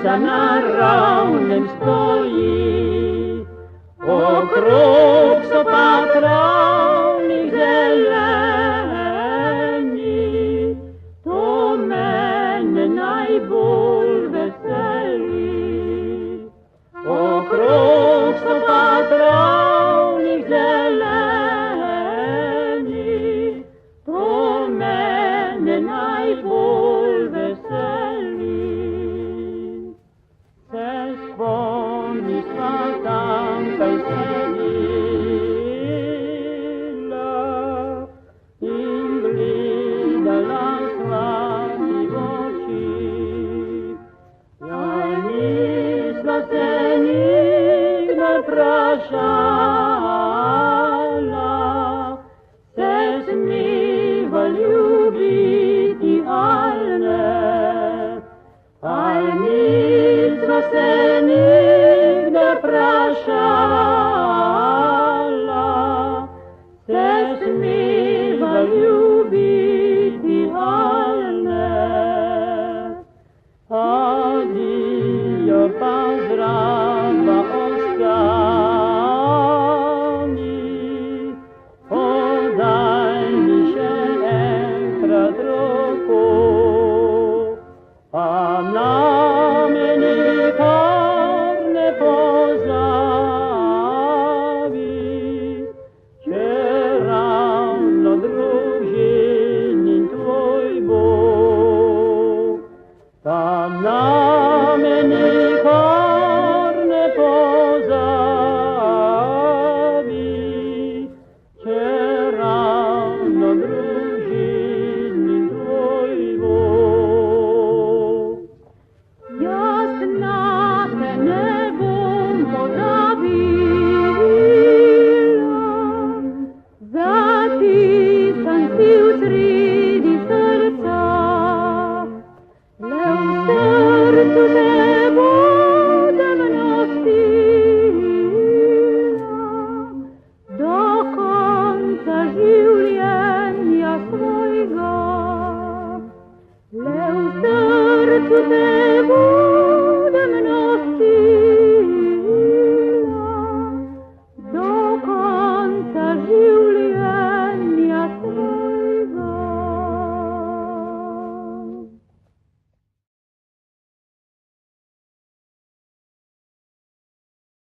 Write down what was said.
Сонця на равнем стоїть, округ сопа травних зелені, то мене найболь веселі. Округ сопа травних зелені, то мене найболь веселі. Це спомні сватанка й сиділа, і глядала славні в очі. Я нісла се ніг не прощала, се сміва любити, аль нісла се ніг не прощала, се сміва любити, аль Addio, pozdrava oskani, podaj mi še enkrat roko, a na me nikar ne pozavi, če ravno družinin tvoj Bog. Tam na me nikar